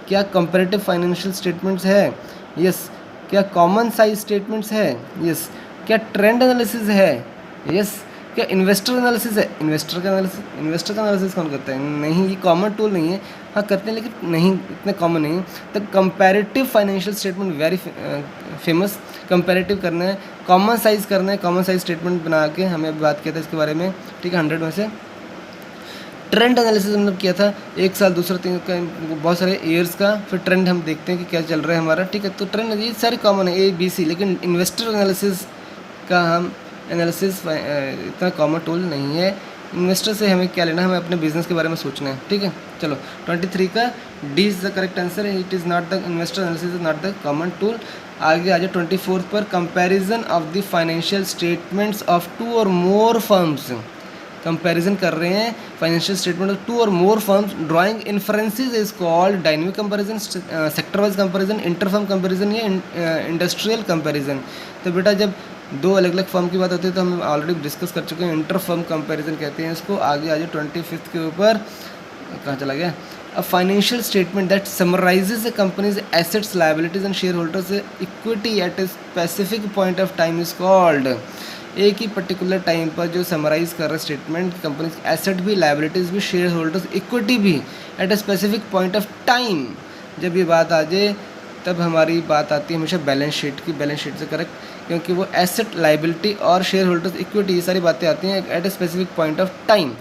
क्या कंपैरेटिव फाइनेंशियल स्टेटमेंट्स है? यस। क्या कॉमन साइज स्टेटमेंट्स है? यस। क्या ट्रेंड एनालिसिस है? यस। क्या इन्वेस्टर एनालिसिस है? इन्वेस्टर का एनालिसिस कौन करता है? नहीं, ये कॉमन टूल नहीं है। हाँ करते हैं लेकिन नहीं इतने कॉमन नहीं है। तो comparative financial statement very famous. Comparative करना है, कॉमन साइज करना है, कॉमन साइज स्टेटमेंट बना के हमें अभी बात किया था इसके बारे में, ठीक है, 100 में से। ट्रेंड एनालिसिस मतलब किया था, एक साल दूसरा तीन का, बहुत सारे ईयर्स का, फिर ट्रेंड हम देखते हैं कि क्या चल रहा है हमारा, ठीक है। तो ट्रेंड ये सारे कॉमन है, ABC, लेकिन इन्वेस्टर एनालिसिस का हम एनालिसिस इतना कॉमन टूल नहीं है। इन्वेस्टर से हमें क्या लेना है, हमें अपने बिजनेस के बारे में सोचना है, ठीक है। चलो 23 का D is the correct answer है। It is not the investor analysis is not the common tool. आगे आ जाए 24 पर, comparison of the financial statements of 2 or more firms. Comparison कर रहे हैं financial statement of 2 or more firms, drawing inferences is called dynamic comparison, sector wise comparison, inter firm comparison या industrial comparison. तो बेटा जब दो अलग अलग फर्म की बात होती है तो हम ऑलरेडी डिस्कस कर चुके हैं, इंटर फर्म कंपैरिजन कहते हैं इसको। आगे आ जाए 25 के ऊपर, कहाँ चला गया? A financial statement that summarizes a company's assets, liabilities and shareholders equity at a specific point of time is called। एक ही पर्टिकुलर टाइम पर जो समराइज कर रहा है स्टेटमेंट, कंपनी एसेट भी, लाइबिलिटीज़ भी, शेयर होल्डर्स इक्विटी भी, at a specific point of time. जब ये बात आ जाए तब हमारी बात आती है हमेशा बैलेंस शीट की। बैलेंस शीट से करेक्ट, क्योंकि वो एसेट, लाइबिलिटी और शेयर होल्डर्स इक्विटी, ये सारी बातें आती हैं at a specific point of time.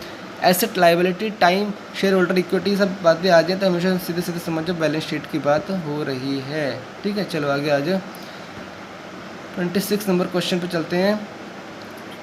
Asset, liability, time, share holder equity सब बातें आ जाए तो हमेशा सीधे सीधे समझो बैलेंस शीट की बात हो रही है, ठीक है। चलो आगे आ जाओ, 26 नंबर क्वेश्चन पे चलते हैं।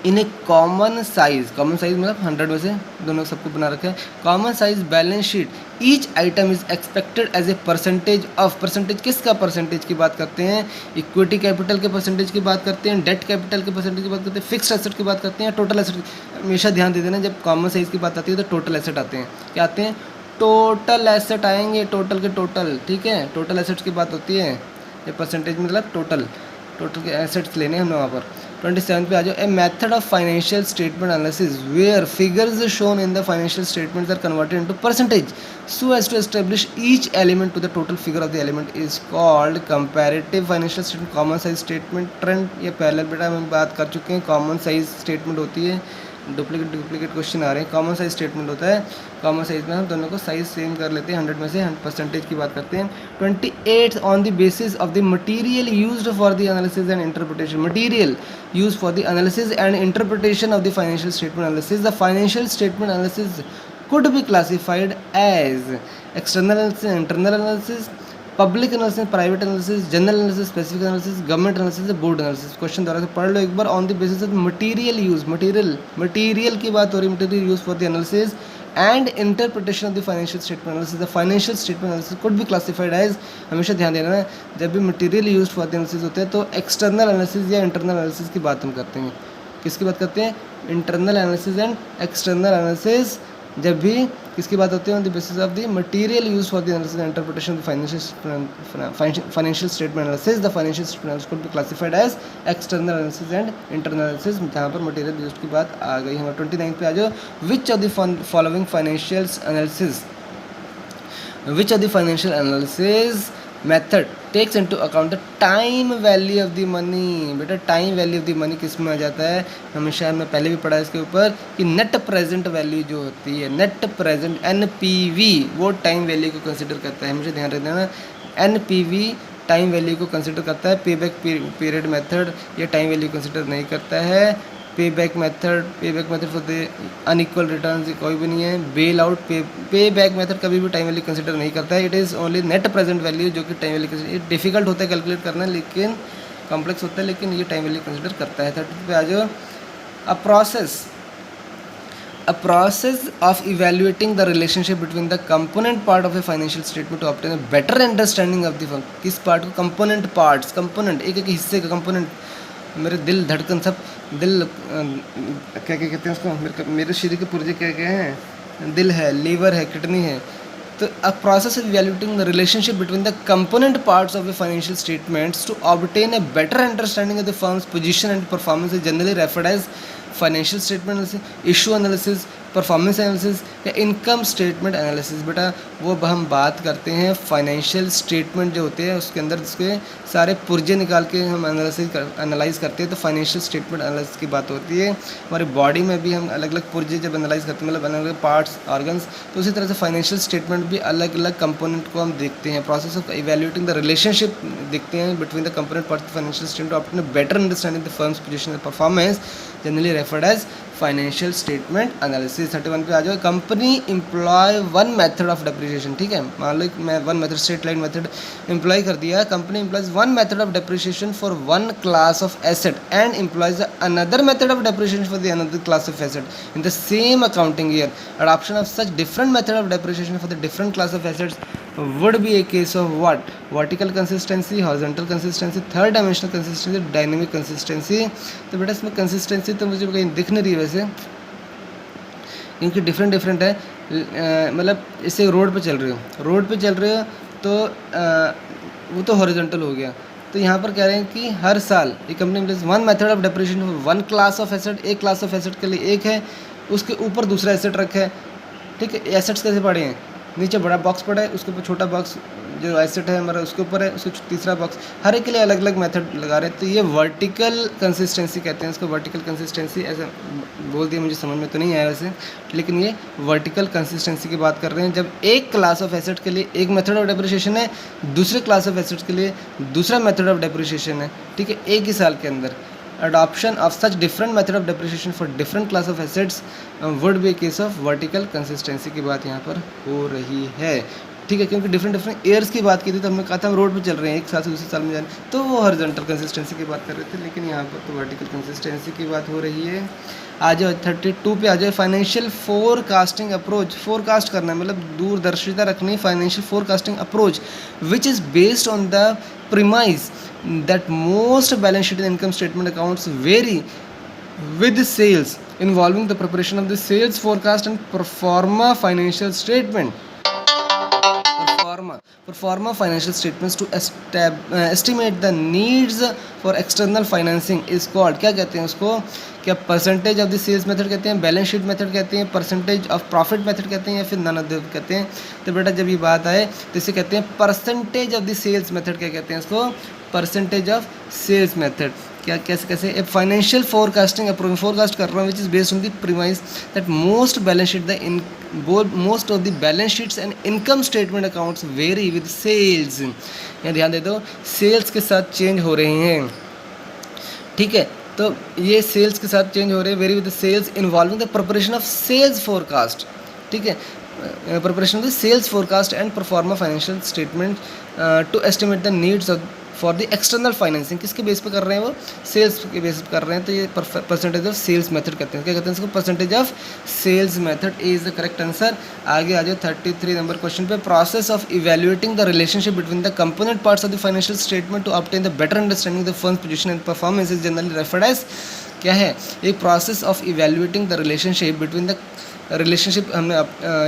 इन ए कॉमन साइज मतलब 100 में से दोनों सबको बना रखा है। Common size balance sheet, each item is expected as a percentage of, percentage किसका परसेंटेज की बात करते हैं? इक्विटी कैपिटल के परसेंटेज की बात करते हैं, डेट कैपिटल के परसेंटेज की बात करते हैं, फिक्स्ड एसेट की बात करते हैं, टोटल एसेट। हमेशा ध्यान दे देना जब कॉमन साइज की बात आती है तो टोटल एसेट आते हैं। क्या आते हैं? टोटल एसेट आएंगे, टोटल के टोटल, ठीक है। टोटल एसेट्स की बात होती है, ये परसेंटेज मतलब टोटल के एसेट्स लेने हमने वहाँ पर। 27 पे आ जाओ। A method of financial statement analysis where figures shown in the financial statements are converted into percentage so as to establish each element to the total figure of the element is called comparative financial statement, common size statement, trend. ये पहले बेटा हम बात कर चुके हैं, common size statement होती है। डुप्लीकेट क्वेश्चन आ रहे हैं। कॉमन साइज स्टेटमेंट होता है, कॉमन साइज में हम दोनों को साइज सेम कर लेते हैं, 100 में से परसेंटेज की बात करते हैं। 28 on the basis of the material used for the analysis and interpretation, material use for the analysis and interpretation of the financial statement analysis. The financial statement analysis could be classified as external analysis, internal analysis, public analysis, private analysis, general analysis, specific analysis, government analysis, board analysis. Question द्वारा से पढ़ लो एक बार। On the basis of material use, material की बात हो रही है, material use for the analysis and interpretation of the financial statement analysis. The financial statement analysis could be classified as, हमेशा ध्यान देना है जब भी material use for the analysis होते हैं तो एक्सटर्नल एनालिसिस या इंटरनल एनालिसिस की बात हम करते हैं। किसकी बात करते हैं? Internal analysis and external analysis. जब भी किसकी बात होती है? On the basis of the material use for the analysis and interpretation of the financial statement analysis, the financial statement analysis could be classified as external analysis and internal analysis. जहाँ पर material use की बात आ गई। हमारे 29 पे आ जाओ। Which of the following financial analysis method takes into account the time value of the money. बेटा time value of the money किस में आ जाता है? हमेशा हमने पहले भी पढ़ा है इसके ऊपर कि नेट प्रेजेंट वैल्यू जो होती है, नेट प्रेजेंट NPV, वो टाइम वैल्यू को कंसिडर करता है। हमेशा ध्यान रखना ना, NPV टाइम वैल्यू को कंसिडर करता है। पे बैक पीरियड मेथड ये टाइम वैल्यू कंसिडर नहीं करता है। पे back method for the unequal return कोई भी नहीं है। बेल आउट, पे बैक मेथड कभी भी टाइम वैल्यू कंसिडर नहीं करता है। It is only net present value जो कि टाइम वैल्यू, ये डिफिकल्ट होता है कैलकुलेट करना, लेकिन कॉम्प्लेक्स होता है, लेकिन ये टाइम वैल्यू कंसिडर करता है। 30 पे आ जाओ। A process of evaluating the relationship between the component part of a financial statement to obtain a better understanding of the firm। किस पार्ट को? कंपोनेंट पार्ट्स, कंपोनेंट एक एक हिस्से का कंपोनेंट। मेरे दिल धड़कन सब, दिल क्या कहते हैं उसको, मेरे शरीर के पुर्जे क्या क्या हैं? दिल है, लीवर है, किडनी है। तो a process of evaluating the relationship between the component parts of a financial statements to obtain a better understanding of the firm's position and performance is generally referred as financial statement analysis, issue analysis, performance analysis या income statement analysis. बेटा वो हम बात करते हैं financial statement जो होते हैं उसके अंदर उसके सारे पुर्जे निकाल के हम एनालाइज करते हैं, तो फाइनेंशियल स्टेटमेंट एनालिसिस की बात होती है। हमारी बॉडी में भी हम अलग अलग पुर्जे जब एनालाइज करते हैं, मतलब अलग अलग पार्ट्स ऑर्गन्स, तो उसी तरह से फाइनेंशियल स्टेटमेंट भी अलग अलग कंपोनेंट को हम देखते हैं। Process of evaluating the relationship देखते हैं between the component parts of financial statement to obtain better understanding the firm's position and performance, generally referred as financial statement analysis. 31 पे आ जाओ। Company employ one method of depreciation, ठीक है, मान लो मैं one method straight line method employ कर दिया। Company employs one method of depreciation for one class of asset and employs another method of depreciation for the another class of asset in the same accounting year. Adoption of such different method of depreciation for the different class of assets would be a case of what? Vertical consistency, horizontal consistency, third dimensional consistency, dynamic consistency। तो बेटा इसमें consistency तो मुझे कहीं दिख नहीं रही वैसे, क्योंकि डिफरेंट है। मतलब इससे रोड पे चल रहे हो तो वो तो हॉरिजॉन्टल हो गया। तो यहाँ पर कह रहे हैं कि हर साल एक कंपनी में one method of depreciation one class of asset, एक क्लास ऑफ एसेट के लिए एक है, उसके ऊपर दूसरा एसेट रखा है, ठीक है। एसेट्स कैसे पड़े हैं? नीचे बड़ा बॉक्स पड़ा है, उसके ऊपर छोटा बॉक्स जो एसेट है हमारा उसके ऊपर है, उसके तीसरा बॉक्स, हर एक के लिए अलग अलग मेथड लगा रहे हैं। तो ये वर्टिकल कंसिस्टेंसी कहते हैं इसको। वर्टिकल कंसिस्टेंसी ऐसे बोल दिया, मुझे समझ में तो नहीं आया वैसे, लेकिन ये वर्टिकल कंसिस्टेंसी की बात कर रहे हैं। जब एक क्लास ऑफ एसेट के लिए एक मेथड ऑफ डेप्रिसिएशन है, दूसरे क्लास ऑफ एसेट के लिए दूसरा मेथड ऑफ डेप्रिसिएशन है, ठीक है, एक ही साल के अंदर। Adoption of such different method of depreciation for different class of assets would be a case of vertical consistency की बात यहाँ पर हो रही है, ठीक है। क्योंकि डिफरेंट ईयर्स की बात की थी, तो हमने कहा था हम रोड पे चल रहे हैं, एक साल से दूसरे साल में जाने, तो वो हॉरिजॉन्टल कंसिस्टेंसी की बात कर रहे थे, लेकिन यहाँ पर तो वर्टिकल कंसिस्टेंसी की बात हो रही है। आ जाओ 32 पे आ जाए। फाइनेंशियल फोरकास्टिंग अप्रोच, फोरकास्ट करना है मतलब दूरदर्शिता रखनी। Financial forecasting approach which is based on the premise that most balance sheet and income statement accounts vary with sales, involving the preparation of the sales forecast and pro forma financial statement. Pro forma financial statements to estimate the needs for external financing is called, क्या कहते हैं उसको? क्या percentage of the sales method कहते हैं, balance sheet method कहते हैं, percentage of profit method कहते हैं, या फिर नन ऑफ द कहते हैं। तो बेटा जब ये बात आए तो इसे कहते हैं percentage of the sales method. क्या कहते हैं इसको? Percentage of sales method. क्या कैसे a financial forecasting approach, forecast कर रहा हूँ, which is based on the premise that most balance sheet the in most of the balance sheets and income statement accounts vary with sales. यहाँ ध्यान दे दो, sales के साथ चेंज हो रहे हैं, ठीक है। तो ये सेल्स के साथ चेंज हो रहे हैं, vary with sales involving the preparation of sales forecast, ठीक है, preparation of the sales forecast and proforma financial statement to estimate the needs of for the external financing. किसके बेस पे कर रहे हैं? वो सेल्स के बेस पे कर रहे हैं। तो ये परसेंटेज ऑफ सेल्स मेथड कहते हैं। क्या कहते हैं इसको? Percentage of sales method is the correct answer. आगे आ जाओ 33 नंबर क्वेश्चन पे। Process of evaluating the relationship between the component parts of the financial statement to obtain the better understanding the firm's position and performance is generally referred as, क्या है? एक process of evaluating the relationship between the relationship हमने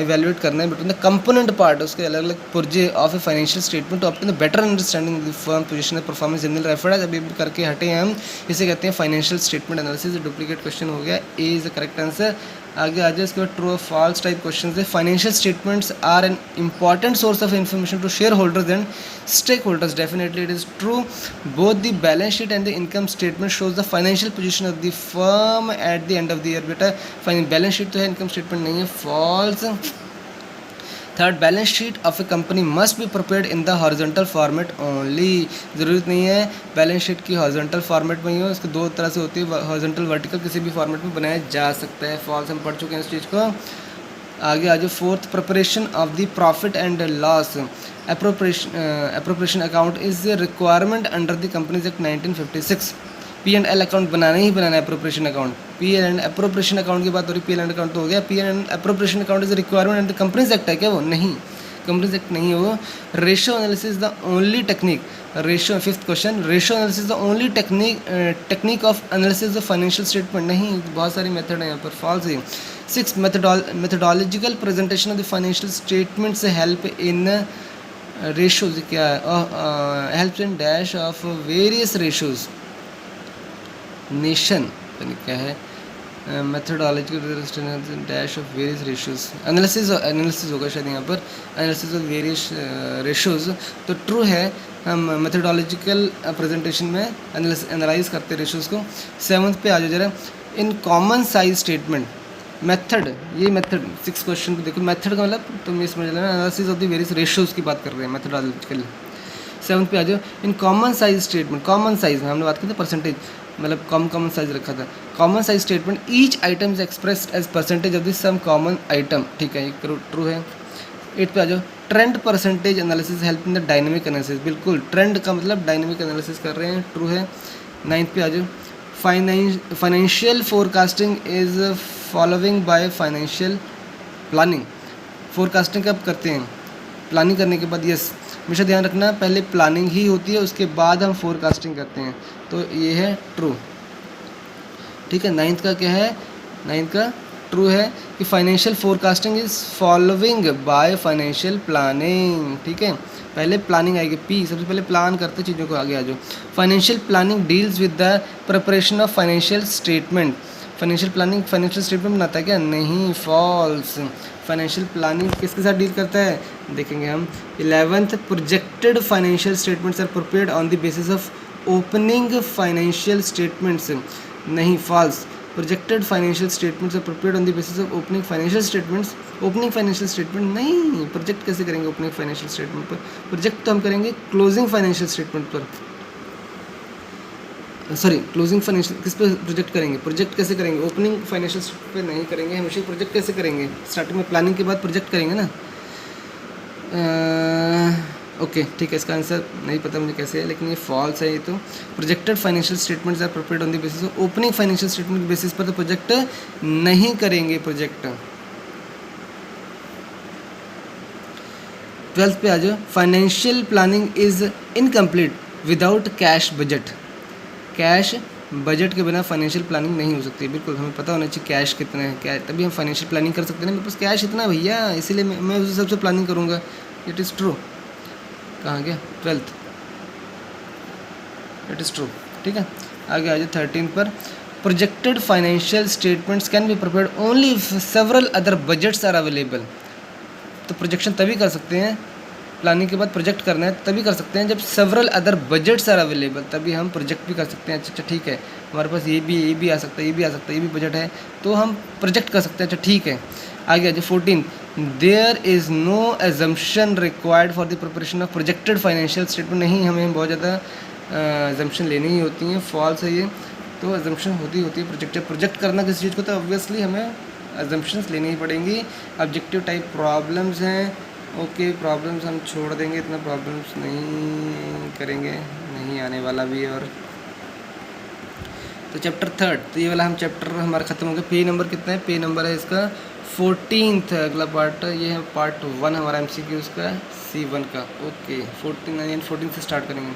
evaluate करना है between the component part, उसके अलग अलग पुर्जे of a financial statement to obtain the better understanding the firm position and performance general referred as. अभी करके हटे हैं हम, इसे कहते हैं financial statement analysis. Duplicate question हो गया, A is the correct answer. आगे आ जाए, इसके बाद ट्रू और फॉल्स टाइप क्वेश्चन है। Financial statements are an important source of information to shareholders and stakeholders. Definitely it is true. Both the balance sheet and the income statement shows the financial position of the firm at the end of the year. बेटा balance sheet तो है, income statement नहीं है। False. Third, balance sheet of a company must be prepared in the horizontal format only. ज़रूरत नहीं है balance sheet की horizontal format में ही हो, इसको दो तरह से होती है, हॉरिजॉन्टल वर्टिकल, किसी भी फॉर्मेट में बनाया जा सकता है। फॉल्स हम पढ़ चुके हैं इस चीज़ को। आगे आ जाओ, fourth, preparation of the profit and loss appropriation account is a requirement under the companies act 1956। P&L account बनाना ही बनाना है, appropriation account. P&L appropriation account की बात हो रही, P&L अकाउंट तो हो गया। P&L appropriation account is requirement and the companies act है क्या वो? नहीं, कंपनीज एक्ट नहीं है वो। Ratio analysis the only technique, ratio, fifth question, ratio analysis the only technique of analysis of financial statement. नहीं, बहुत सारी मेथड है यहाँ पर। फॉल्स है। Six, methodological presentation of the financial statements help in ratios, क्या है? Help in dash of various ratios nation, क्या है? Methodological dash of various ratios, analysis होगा शायद यहाँ पर, एनालिसिस ऑफ वेरियस रेशियोज, तो ट्रू है। हम मेथडोलॉजिकल प्रेजेंटेशन में एनालाइज करते हैं रेशियोज को। 7th पे आ जाओ जरा, in common size statement method, ये मेथड 6 क्वेश्चन को देखो, मेथड का मतलब तुम ये समझ लेना analysis of the various ratios की बात कर रहे हैं मेथडोलॉजिकल। 7th पे आ जाओ, in common size statement, common size में हमने बात की थी परसेंटेज, मतलब कॉमन साइज रखा था। Common size statement, each item is expressed as percentage of this sum common item, ठीक है, ये ट्रू है। 8th पे आ जाओ, trend percentage analysis help in the dynamic analysis, बिल्कुल ट्रेंड का मतलब डायनेमिक एनालिसिस कर रहे हैं, ट्रू है। 9th पे आ जाओ, financial forecasting is following by financial planning, forecasting कब करते हैं, प्लानिंग करने के बाद, यस हमेशा ध्यान रखना पहले प्लानिंग ही होती है उसके बाद हम फोरकास्टिंग करते हैं, तो ये है ट्रू, ठीक है। 9th का क्या है, 9th का ट्रू है कि financial forecasting is following by financial planning, ठीक है, पहले प्लानिंग आएगी, पी सबसे पहले प्लान करते चीज़ों को, आगे आ जाओ। Financial planning deals with the preparation of financial statement, financial planning financial statement बनाता है क्या, नहीं, फॉल्स। फाइनेंशियल प्लानिंग किसके साथ डील करता है, देखेंगे हम। 11th, projected financial statements are prepared on the basis of opening financial statements, नहीं, false. Projected financial statements are prepared on the basis of opening financial statements, opening financial statement नहीं, project कैसे करेंगे opening financial statement पर, project तो हम करेंगे closing financial statement पर, sorry closing financial किस पे प्रोजेक्ट करेंगे, प्रोजेक्ट कैसे करेंगे, ओपनिंग फाइनेंशियल पे नहीं करेंगे, हमेशा प्रोजेक्ट कैसे करेंगे, स्टार्टिंग में प्लानिंग के बाद प्रोजेक्ट करेंगे ना। ओके ठीक है, इसका आंसर नहीं पता मुझे कैसे है, लेकिन ये फॉल्स है। ये तो projected financial statements are prepared on the basis of opening financial statement के बेसिस पर तो प्रोजेक्ट नहीं करेंगे, प्रोजेक्ट। 12th पे आ जाओ, financial planning is incomplete without cash budget, cash budget के बिना फाइनेंशियल प्लानिंग नहीं हो सकती, बिल्कुल हमें पता होना चाहिए कैश कितना है, क्या तभी हम फाइनेंशियल प्लानिंग कर सकते हैं ना, मेरे पास कैश इतना भैया, इसीलिए मैं उस हिसाब से प्लानिंग करूँगा, इट इज़ ट्रू। कहाँ गया 12th, इट इज़ ट्रू, ठीक है। आगे आ जाए 13 पर, projected financial statements can be prepared only if several other budgets are available, तो प्रोजेक्शन तभी कर सकते हैं, प्लानिंग के बाद प्रोजेक्ट करना है तभी कर सकते हैं जब several other budgets are available, तभी हम प्रोजेक्ट भी कर सकते हैं। अच्छा ठीक है, हमारे पास ये भी आ सकता है, ये भी आ सकता है, ये भी बजट है, तो हम प्रोजेक्ट कर सकते हैं। अच्छा ठीक है, आगे आ जाए 14, there is no assumption required for the preparation of projected financial statement, नहीं, हमें बहुत ज़्यादा एजम्पशन लेनी ही होती हैं, फॉल्स है ये, तो एजम्पशन होती है प्रोजेक्ट करना किसी चीज़ को, तो ऑब्वियसली हमें एजम्पशंस लेनी ही पड़ेंगी। ऑब्जेक्टिव टाइप प्रॉब्लम्स हैं, ओके प्रॉब्लम्स हम छोड़ देंगे, इतना प्रॉब्लम्स नहीं करेंगे, नहीं आने वाला भी। और तो चैप्टर 3, तो ये वाला हम चैप्टर हमारा ख़त्म हो गया। पे नंबर कितना है, पे नंबर है इसका 14th, अगला पार्ट ये है पार्ट 1 हमारा MCQ का C1 का, ओके 14 से स्टार्ट करेंगे।